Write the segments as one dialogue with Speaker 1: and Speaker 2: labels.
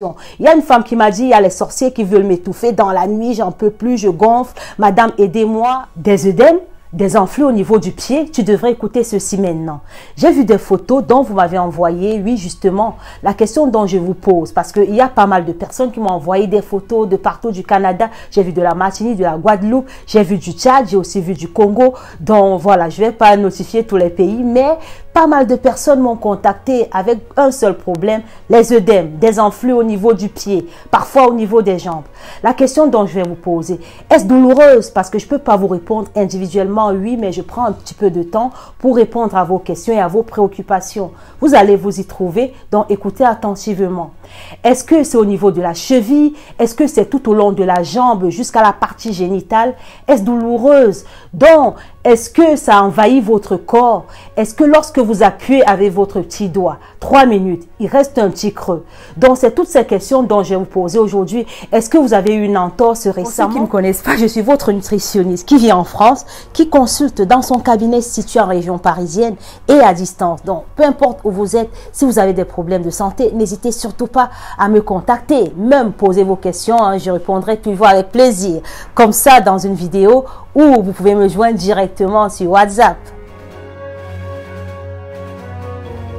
Speaker 1: Il y a une femme qui m'a dit, il y a les sorciers qui veulent m'étouffer dans la nuit, j'en peux plus, je gonfle, madame aidez-moi. Des œdèmes, des enflures au niveau du pied, tu devrais écouter ceci maintenant. J'ai vu des photos dont vous m'avez envoyé, oui justement, la question dont je vous pose, parce qu'il y a pas mal de personnes qui m'ont envoyé des photos de partout du Canada, j'ai vu de la Martinique, de la Guadeloupe, j'ai vu du Tchad, j'ai aussi vu du Congo, donc voilà, je ne vais pas notifier tous les pays, mais pas mal de personnes m'ont contacté avec un seul problème, les œdèmes, des enflures au niveau du pied, parfois au niveau des jambes. La question dont je vais vous poser, est-ce douloureuse? Parce que je ne peux pas vous répondre individuellement, oui, mais je prends un petit peu de temps pour répondre à vos questions et à vos préoccupations. Vous allez vous y trouver, donc écoutez attentivement. Est-ce que c'est au niveau de la cheville? Est-ce que c'est tout au long de la jambe jusqu'à la partie génitale? Est-ce douloureuse? Donc, est-ce que ça envahit votre corps? Est-ce que lorsque vous appuyez avec votre petit doigt, 3 minutes, il reste un petit creux? Donc, c'est toutes ces questions dont je vais vous poser aujourd'hui. Est-ce que vous avez eu une entorse récemment? Pour ceux qui ne me connaissent pas, je suis votre nutritionniste qui vit en France, qui consulte dans son cabinet situé en région parisienne et à distance. Donc, peu importe où vous êtes, si vous avez des problèmes de santé, n'hésitez surtout pas à me contacter. Même poser vos questions, hein, je répondrai toujours avec plaisir. Comme ça, dans une vidéo, ou vous pouvez me joindre directement sur WhatsApp.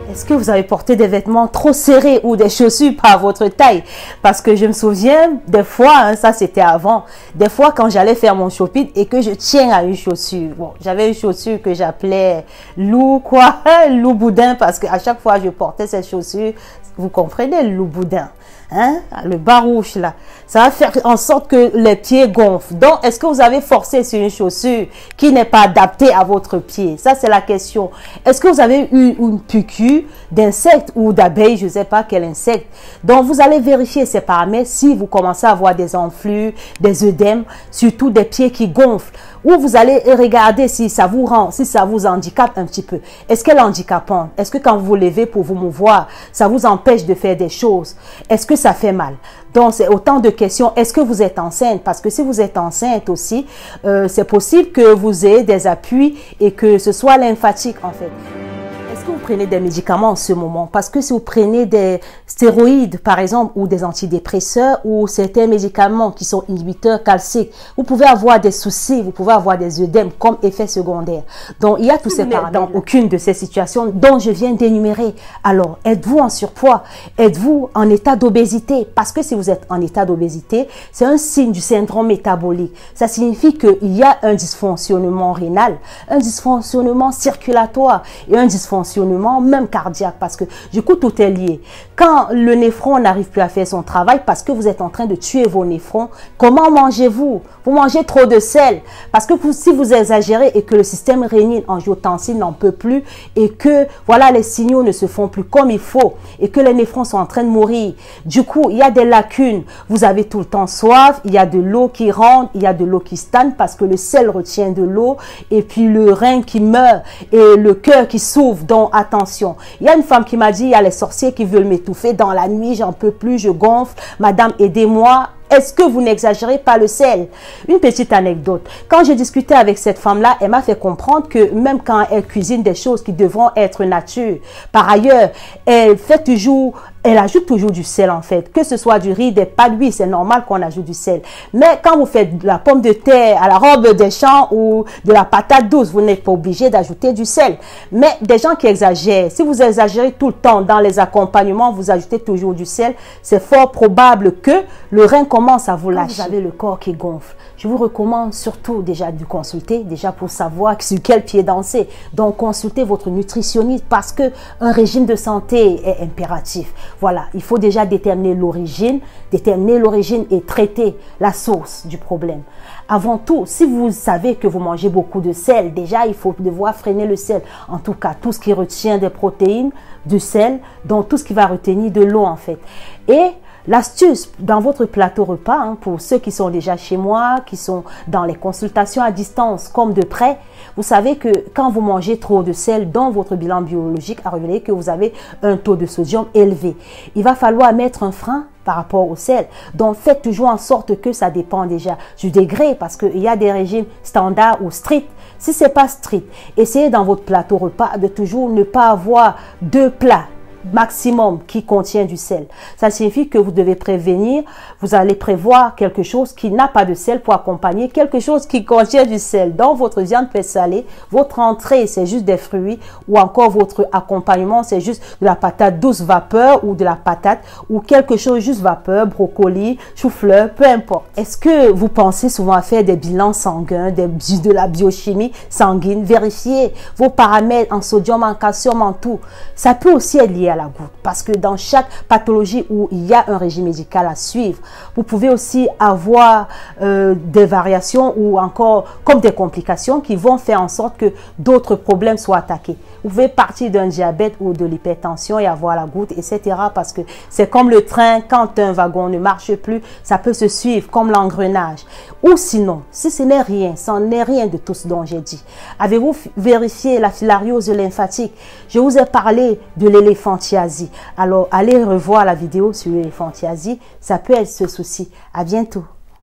Speaker 1: Est-ce que vous avez porté des vêtements trop serrés ou des chaussures par votre taille? Parce que je me souviens des fois, hein, ça c'était avant, des fois quand j'allais faire mon shopping et que je tiens à une chaussure. Bon, j'avais une chaussure que j'appelais loup quoi, loup boudin, parce qu'à chaque fois je portais cette chaussure, vous comprenez, loup boudin. Hein, le barouche là, ça va faire en sorte que les pieds gonflent. Donc, est-ce que vous avez forcé sur une chaussure qui n'est pas adaptée à votre pied? Ça, c'est la question. Est-ce que vous avez eu une piqûre d'insecte ou d'abeille, je ne sais pas quel insecte? Donc, vous allez vérifier ces paramètres si vous commencez à avoir des enflures, des œdèmes, surtout des pieds qui gonflent. Ou vous allez regarder si ça vous rend, si ça vous handicape un petit peu. Est-ce qu'elle est handicapante? Est-ce que quand vous vous levez pour vous mouvoir, ça vous empêche de faire des choses? Est-ce que ça fait mal? Donc, c'est autant de questions. Est-ce que vous êtes enceinte? Parce que si vous êtes enceinte aussi, c'est possible que vous ayez des appuis et que ce soit lymphatique en fait. Est-ce que vous prenez des médicaments en ce moment? Parce que si vous prenez des stéroïdes, par exemple, ou des antidépresseurs, ou certains médicaments qui sont inhibiteurs calciques, vous pouvez avoir des soucis, vous pouvez avoir des œdèmes comme effet secondaire. Donc, il y a tous ces paramètres dans aucune de ces situations dont je viens d'énumérer. Alors, êtes-vous en surpoids? Êtes-vous en état d'obésité? Parce que si vous êtes en état d'obésité, c'est un signe du syndrome métabolique. Ça signifie qu'il y a un dysfonctionnement rénal, un dysfonctionnement circulatoire et un dysfonctionnement même cardiaque, parce que du coup tout est lié. Quand le néphron n'arrive plus à faire son travail parce que vous êtes en train de tuer vos néphrons, comment mangez-vous? Vous mangez trop de sel, parce que si vous exagérez et que le système rénine-angiotensine n'en peut plus et que voilà les signaux ne se font plus comme il faut et que les néphrons sont en train de mourir, du coup il y a des lacunes, vous avez tout le temps soif, il y a de l'eau qui rentre, il y a de l'eau qui stagne parce que le sel retient de l'eau et puis le rein qui meurt et le cœur qui s'ouvre. Donc attention, il y a une femme qui m'a dit, il y a les sorciers qui veulent m'étouffer dans la nuit, j'en peux plus, je gonfle, madame aidez-moi. Est-ce que vous n'exagérez pas le sel? Une petite anecdote. Quand j'ai discuté avec cette femme-là, elle m'a fait comprendre que même quand elle cuisine des choses qui devront être nature, par ailleurs, elle ajoute toujours du sel en fait. Que ce soit du riz, des pâtes, oui, c'est normal qu'on ajoute du sel. Mais quand vous faites de la pomme de terre à la robe des champs ou de la patate douce, vous n'êtes pas obligé d'ajouter du sel. Mais des gens qui exagèrent, si vous exagérez tout le temps dans les accompagnements, vous ajoutez toujours du sel, c'est fort probable que le rein commence à vous lâcher. Quand vous avez le corps qui gonfle, je vous recommande surtout déjà de consulter, déjà pour savoir sur quel pied danser. Donc consultez votre nutritionniste parce que un régime de santé est impératif. Voilà, il faut déjà déterminer l'origine et traiter la source du problème. Avant tout, si vous savez que vous mangez beaucoup de sel, déjà il faut devoir freiner le sel. En tout cas, tout ce qui retient des protéines, du sel, donc tout ce qui va retenir de l'eau en fait. Et l'astuce dans votre plateau repas, hein, pour ceux qui sont déjà chez moi, qui sont dans les consultations à distance comme de près, vous savez que quand vous mangez trop de sel dans votre bilan biologique, à révéler que vous avez un taux de sodium élevé. Il va falloir mettre un frein par rapport au sel. Donc, faites toujours en sorte que ça dépend déjà du degré parce qu'il y a des régimes standards ou stricts. Si ce n'est pas strict, essayez dans votre plateau repas de toujours ne pas avoir deux plats maximum qui contient du sel. Ça signifie que vous devez prévenir, vous allez prévoir quelque chose qui n'a pas de sel pour accompagner quelque chose qui contient du sel. Dans votre viande présalée, votre entrée, c'est juste des fruits ou encore votre accompagnement, c'est juste de la patate douce vapeur ou de la patate ou quelque chose juste vapeur, brocoli, chou-fleur, peu importe. Est-ce que vous pensez souvent à faire des bilans sanguins, de la biochimie sanguine, vérifier vos paramètres en sodium, en calcium, en tout? Ça peut aussi être lié à la goutte parce que dans chaque pathologie où il y a un régime médical à suivre, vous pouvez aussi avoir des variations ou encore comme des complications qui vont faire en sorte que d'autres problèmes soient attaqués. Vous pouvez partir d'un diabète ou de l'hypertension et avoir la goutte, etc. parce que c'est comme le train, quand un wagon ne marche plus, ça peut se suivre comme l'engrenage. Ou sinon, si ce n'est rien, ça n'est rien de tout ce dont j'ai dit. Avez-vous vérifié la filariose lymphatique? Je vous ai parlé de l'éléphantiasie. Alors, allez revoir la vidéo sur l'éléphantiasie. Ça peut être ce souci. À bientôt.